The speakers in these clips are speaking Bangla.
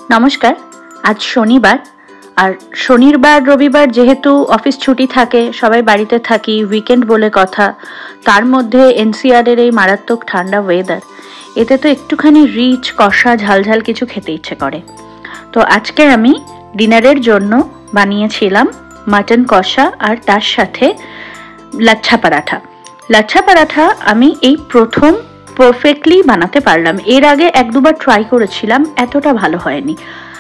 नमस्कार। आज शनिवार और शनिवार रविवार जेहेतु अफिस छुट्टी थाके सबाई बाड़ीते थाकी उइकेंड बोले कथा तार मध्य एनसीआर एर मारात्मक ठंडा वेदार एते तो एकटूखानी रिच कषा झाल झाल किछु खेते इच्छे करे। तो आजके आमी डिनारेर जोन्नो बानिয়েছিলাম मटन कषा और तार साथे लाच्छा पराठा। लाच्छा पराठा आमी एई प्रथम परफेक्टली बानाते पारलाम। एर आगे एक दुबार ट्राई करेছিলাম, एतटा भालो हयनि।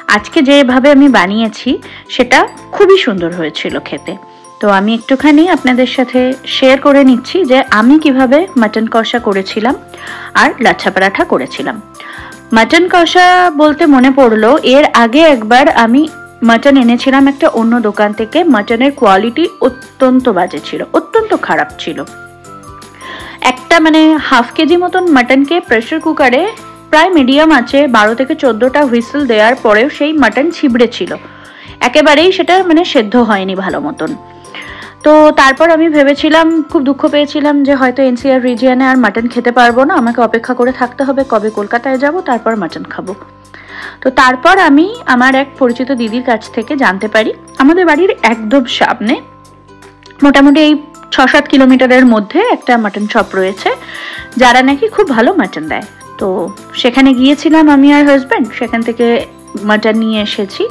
आजके जेभाবে आमी बानिয়েছি सेटा खूबই सुंदर হয়েছিল খেতে। तो आमी एकटूखानी आपनादेर साथे शेयर करे निচ্ছি যে আমি কিভাবে मटन कषा করেছিলাম আর লাচ্ছা পরাঠা করেছিলাম। मटन कषा বলতে মনে পড়লো এর আগে একবার আমি मटन এনেছিলাম একটা অন্য দোকান থেকে। মটনের কোয়ালিটি অত্যন্ত বাজে ছিল, অত্যন্ত খারাপ ছিল। একটা মানে হাফ কেজি মতন মটনকে প্রেসার কুকারে প্রায় মিডিয়াম আছে 12 থেকে 14টা হুইসেল দেওয়ার পরেও সেই মটন ছিবড়ে ছিল, একেবারেই সেটা মানে সেদ্ধ হয়নি ভালো মতন। তো তারপর আমি ভেবেছিলাম, খুব দুঃখ পেয়েছিলাম যে হয়তো এনসিআর রিজিয়নে আর মটন খেতে পারবো না, আমাকে অপেক্ষা করে থাকতে হবে কবে কলকাতায় যাব তারপর মটন খাবো। তো তারপর আমি আমার এক পরিচিত দিদির কাছ থেকে জানতে পারি আমাদের বাড়ির একদম সামনে মোটামুটি এই 6-7 কিলোমিটারের মধ্যে একটা মটন শপ রয়েছে যারা নাকি খুব ভালো মটন দেয়। তো সেখানে গিয়েছিলাম আমি আর হাজবেন্ড, সেখান থেকে মটন নিয়ে এসেছি।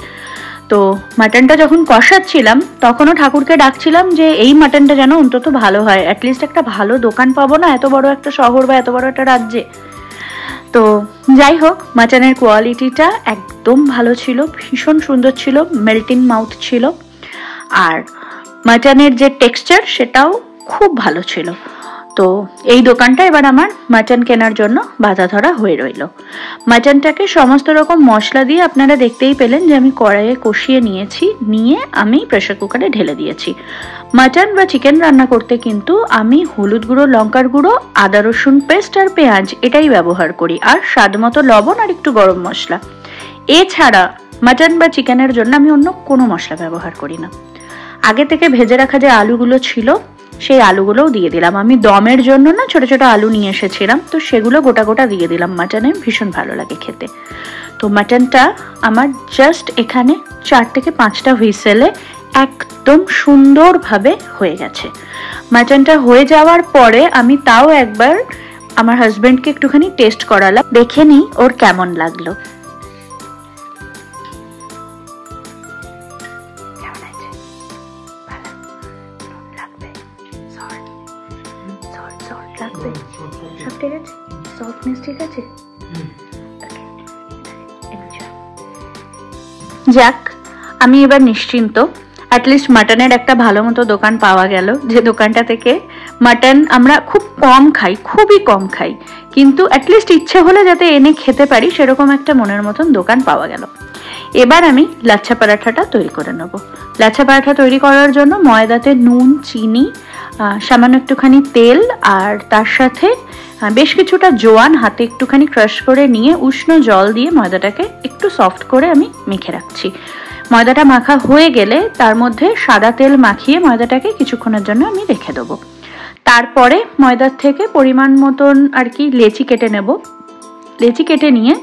তো মটনটা যখন কষাচ্ছিলাম তখনও ঠাকুরকে ডাকছিলাম যে এই মটনটা যেন অন্তত ভালো হয়, অ্যাটলিস্ট একটা ভালো দোকান পাবো না এত বড় একটা শহর বা এত বড় একটা রাজ্যে। তো যাই হোক, মটনের কোয়ালিটিটা একদম ভালো ছিল, ভীষণ সুন্দর ছিল, মেল্টিং মাউথ ছিল, আর মটনের যে টেক্সচার সেটাও খুব ভালো ছিল। তো এই দোকানটা এবার আমার মটন কেনার জন্য বাধা ধরা হয়ে রইল। মটনটাকে সমস্ত রকম মশলা দিয়ে আপনারা দেখতেই পেলেন যে আমি কড়াইয়ে কষিয়ে নিয়েছি, নিয়ে আমি প্রেসার কুকারে ঢেলে দিয়েছি। মটন বা চিকেন রান্না করতে কিন্তু আমি হলুদ গুঁড়ো, লঙ্কার গুঁড়ো, আদা রসুন পেস্ট আর পেঁয়াজ এটাই ব্যবহার করি, আর স্বাদ মতো লবণ আর একটু গরম মশলা। এছাড়া মটন বা চিকেনের জন্য আমি অন্য কোনো মশলা ব্যবহার করি না। আগে থেকে ভেজে রাখা যে আলুগুলো ছিল সেই আলুগুলোও দিয়ে দিলাম। আমি দমের জন্য না ছোট ছোট আলু নিয়ে এসেছিলাম, তো সেগুলো গোটা গোটা দিয়ে দিলাম। মটনে ভীষণ ভালো লাগে খেতে। তো মটনটা আমার জাস্ট এখানে 4 থেকে 5টা হুইসেলে একদম সুন্দরভাবে হয়ে গেছে। মটনটা হয়ে যাওয়ার পরে আমি তাও একবার আমার হাজবেন্ডকে একটুখানি টেস্ট করালাম, দেখে নিই ওর কেমন লাগলো। সব ঠিক আছে, সফটনেস ঠিক আছে। যাক, আমি এবার নিশ্চিন্ত, অ্যাটলিস্ট মটনের একটা ভালো মতো দোকান পাওয়া গেল, যে দোকানটা থেকে মটন আমরা খুব কম খাই, খুবই কম খাই, কিন্তু অ্যাটলিস্ট ইচ্ছে হলে যাতে এনে খেতে পারি সেরকম একটা মনের মতন দোকান পাওয়া গেল। এবার আমি লাচ্ছা পরাঠাটা তৈরি করে নেব। লাচ্ছা পরাঠা তৈরি করার জন্য ময়দাতে নুন, চিনি, সামান্য একটুখানি তেল আর তার সাথে বেশ কিছুটা জোয়ান হাতে একটুখানি ক্রাশ করে নিয়ে উষ্ণ জল দিয়ে ময়দাটাকে একটু সফট করে আমি মেখে রাখছি। ময়দাটা মাখা হয়ে গেলে তার মধ্যে সাদা তেল মাখিয়ে ময়দাটাকে কিছুক্ষণের জন্য আমি রেখে দেবো। তারপরে ময়দার থেকে পরিমাণ মতন আর কি লেচি কেটে নেব। লেচি কেটে নিয়ে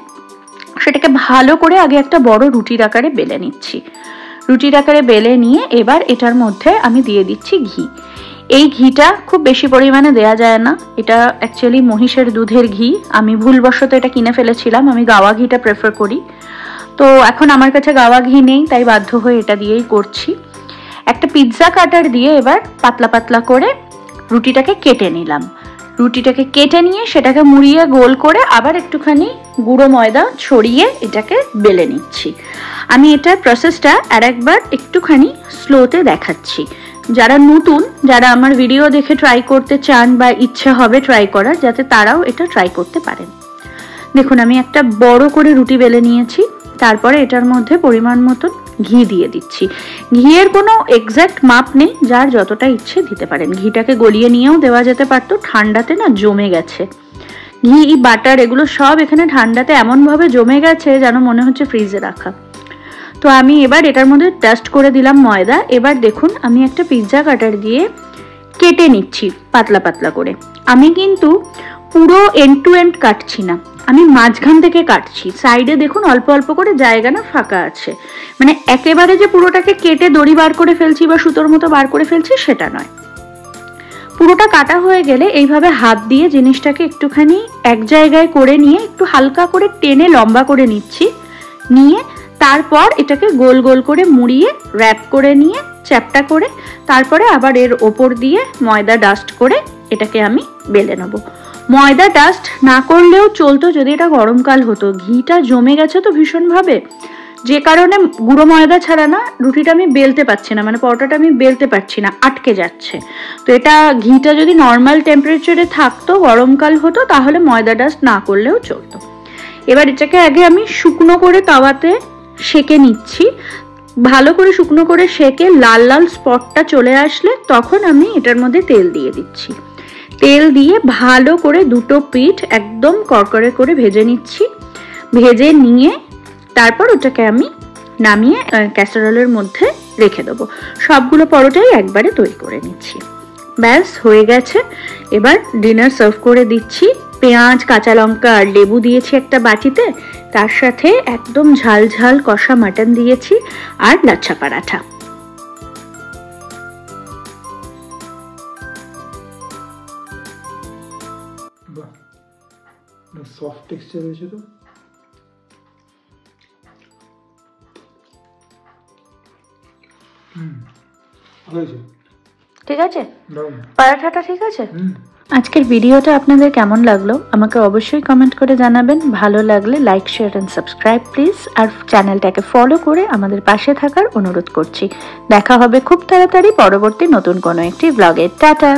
সেটাকে ভালো করে আগে একটা বড় রুটির আকারে বেলে নিচ্ছি। রুটির আকারে বেলে নিয়ে এবার এটার মধ্যে আমি দিয়ে দিচ্ছি ঘি। এই ঘিটা খুব বেশি পরিমাণে দেয়া যায় না, এটা অ্যাকচুয়ালি মহিষের দুধের ঘি। আমি ভুলবশত এটা কিনে ফেলেছিলাম, আমি গাওয়া ঘিটা প্রেফার করি। তো এখন আমার কাছে গাওয়া ঘি নেই, তাই বাধ্য হয়ে এটা দিয়েই করছি। একটা পিৎজা কাটার দিয়ে এবার পাতলা পাতলা করে রুটিটাকে কেটে নিলাম। রুটিটাকে কেটে নিয়ে সেটাকে মুড়িয়ে গোল করে আবার একটুখানি গুঁড়ো ময়দা ছড়িয়ে এটাকে বেলে নিচ্ছি। আমি এটার প্রসেসটা আর একবার একটুখানি স্লোতে দেখাচ্ছি। যারা নতুন, যারা আমার ভিডিও দেখে ট্রাই করতে চান বা ইচ্ছে হবে ট্রাই করার, যাতে তারাও এটা ট্রাই করতে পারেন। দেখুন, আমি একটা বড় করে রুটি বেলে নিয়েছি, তারপরে এটার মধ্যে পরিমাণ মতন ঘি দিয়ে দিচ্ছি। ঘিয়ের কোনো এক্সাক্ট মাপ নেই, যার যতটা ইচ্ছে দিতে পারেন। ঘিটাকে গলিয়ে নিয়েও দেওয়া যেতে পারতো, ঠান্ডাতে না জমে গেছে। ঘি, বাটার এগুলো সব এখানে ঠান্ডাতে এমনভাবে জমে গেছে যেন মনে হচ্ছে ফ্রিজে রাখা। তো আমি এবার এটার মধ্যে ডাস্ট করে দিলাম ময়দা। এবার দেখুন, আমি একটা পিৎজা কাটার দিয়ে কেটে নিচ্ছি পাতলা পাতলা করে। আমি কিন্তু পুরো এন্ড টু এন্ড কাটছি না, আমি মাঝখান থেকে কাটছি, সাইডে দেখুন অল্প অল্প করে জায়গা না ফাঁকা আছে, মানে একেবারে যে পুরোটাকে কেটে দড়ি বার করে ফেলছি বা সুতোর মতো বার করে ফেলছি সেটা নয়। পুরোটা কাটা হয়ে গেলে এইভাবে হাত দিয়ে জিনিসটাকে একটুখানি এক জায়গায় করে নিয়ে একটু হালকা করে টেনে লম্বা করে নিচ্ছি, নিয়ে তারপর এটাকে গোল গোল করে মুড়িয়ে র্যাপ করে নিয়ে চ্যাপটা করে তারপরে আবার এর ওপর দিয়ে ময়দা ডাস্ট করে এটাকে আমি বেলে নেব। ময়দা ডাস্ট না করলেও চলতো যদি এটা গরমকাল হতো, ঘিটা জমে গেছে তো ভীষণভাবে, যে কারণে গুঁড়ো ময়দা ছাড়া না রুটিটা আমি বেলতে পারছি না, মানে পরোটাটা আমি বেলতে পারছি না, আটকে যাচ্ছে। তো এটা ঘিটা যদি নর্মাল টেম্পারেচারে থাকতো, গরমকাল হতো, তাহলে ময়দা ডাস্ট না করলেও চলতো। এবার এটাকে আগে আমি শুকনো করে তাওয়াতে সেকে নিচ্ছি, ভালো করে শুকনো করে সেকে লাল লাল স্পটটা চলে আসলে তখন আমি এটার মধ্যে তেল দিয়ে দিচ্ছি। তেল দিয়ে ভালো করে দুটো পিঠ একদম কড়কড়ে করে ভেজে নিচ্ছি, ভেজে নিয়ে তারপর ওটাকে আমি নামিয়ে ক্যাসারোলের মধ্যে রেখে দেবো। সবগুলো পরোটাই একবারে তৈরি করে নিচ্ছি। ব্যাস হয়ে গেছে। এবার ডিনার সার্ভ করে দিচ্ছি। পেঁয়াজ, কাঁচা লঙ্কা আর লেবু দিয়েছি একটা বাটিতে, তার সাথে একদম ঝাল ঝাল কষা মাটন দিয়েছি আর লাচ্ছা পরাঠা। সফট টেক্সচার হয়েছে তো। ঠিক আছে, পরাঠাটা ঠিক আছে। আজকের ভিডিওটা আপনাদের কেমন লাগলো আমাকে অবশ্যই কমেন্ট করে জানাবেন। ভালো লাগলে like, share and subscribe please, আর চ্যানেলটাকে ফলো করে আমাদের পাশে থাকার অনুরোধ করছি। দেখা হবে খুব তাড়াতাড়ি পরবর্তী নতুন কোনো একটি ব্লগে। টাটা।